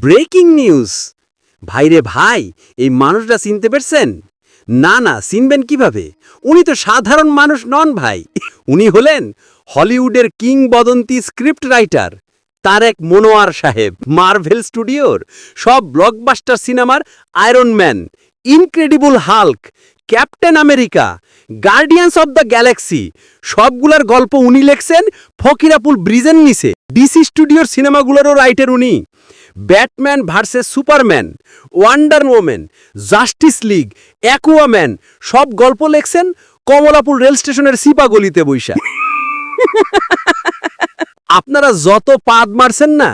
Breaking news. ভাইরে ভাই, এই মানুষটা চিনতে পেরেছেন? না না, চিনবেন কিভাবে? উনি তো সাধারণ মানুষ নন ভাই। উনি হলেন হলিউডের কিংবদন্তি স্ক্রিপ্ট রাইটার তারেক মনোয়ার সাহেব। মার্ভেল স্টুডিওর সব ব্লকবাস্টার সিনেমার Iron Man, Incredible Hulk, Captain America, Guardians of the Galaxy সবগুলার গল্প উনি লেখছেন ফকিরাপুল ব্রিজের নিচে। ডিসি স্টুডিওর সিনেমাগুলোরও রাইটার উনি। Batman versus Superman, Wonder Woman, Justice League, Aquaman সব গল্প লেখছেন কমলাপুর রেল স্টেশনের সিপা গলিতে বৈশা। আপনারা যত পাদ মারছেন না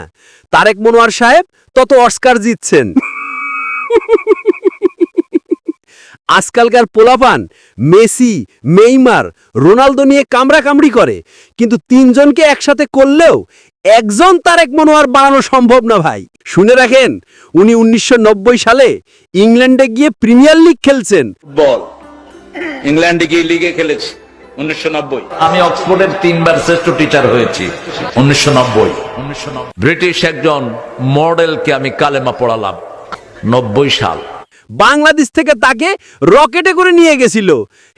তারেক মনোয়ার সাহেব তত অস্কার জিতছেন। আজকালকার পোলাপান মেসি, নেইমার, রোনালদো নিয়ে কামড়াকামড়ি করে, কিন্তু তিনজনকে একসাথে করলেও একজন তারেক মনোয়ার বানানো সম্ভব না ভাই। শুনে রাখেন, উনি 1990 সালে ইংল্যান্ডে গিয়ে প্রিমিয়ার লিগ খেলছেন। বল ইংল্যান্ডে গিয়ে লিগে খেলেছি 1990। আমি অক্সফোর্ডের 3 বার শ্রেষ্ঠ টিচার হয়েছি 1990। ব্রিটিশ একজন মডেলকে আমি কালেমা পড়ালাম 90 সাল। বাংলাদেশ থেকে তাকে রকেটে করে নিয়ে গেছিল,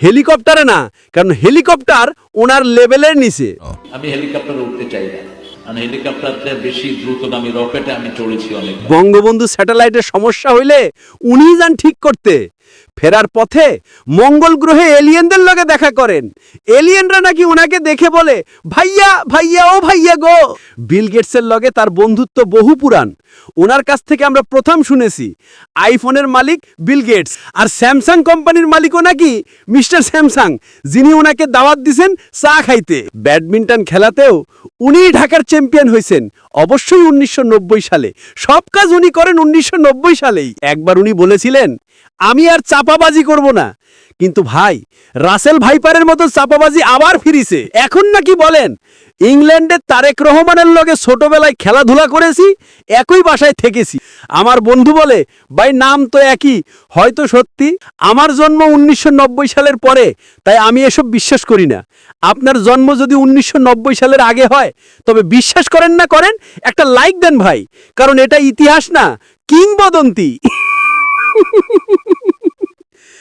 হেলিকপ্টারে না, কারণ হেলিকপ্টার ওনার লেভেলের নিচে। আমি হেলিকপ্টারে উঠতে চাই না, কারণ হেলিকপ্টারটা বেশি দ্রুতগামী, রকেটে আমি চড়েছি অনেক। বঙ্গবন্ধু স্যাটেলাইটের সমস্যা হইলে উনিই যান ঠিক করতে। ফেরার পথে মঙ্গল গ্রহে এলিয়েনদের লগে দেখা করেন। এলিয়েনরা নাকি ওনাকে দেখে বলে, ভাইয়া ভাইয়া ও ভাইয়া গো। বিল গেটসের লগে তার বন্ধুত্ব বহু পুরান। ওনার কাছ থেকে আমরা প্রথম শুনেছি আইফোনের মালিক বিল গেটস, আর স্যামসাং কোম্পানির মালিকও নাকি মিস্টার স্যামসাং, যিনি ওনাকে দাওয়াত দিছেন চা খাইতে। ব্যাডমিন্টন খেলাতেও উনিই ঢাকার চ্যাম্পিয়ন হয়েছেন, অবশ্যই 1990 সালে। সব কাজ উনি করেন 1990 সালেই। একবার উনি বলেছিলেন, আমি আর চাপাবাজি করব না, কিন্তু ভাই রাসেল ভাইপারের মতো চাপাবাজি আবার ফিরিছে। এখন নাকি বলেন ইংল্যান্ডের তারেক রহমানের লগে ছোটবেলায় খেলাধুলা করেছি, একই বাসায় থেকেছি। আমার বন্ধু বলে, ভাই নাম তো একই, হয়তো সত্যি। আমার জন্ম 1990 সালের পরে, তাই আমি এসব বিশ্বাস করি না। আপনার জন্ম যদি 1990 সালের আগে হয়, তবে বিশ্বাস করেন না করেন, একটা লাইক দেন ভাই, কারণ এটা ইতিহাস না, কিংবদন্তি।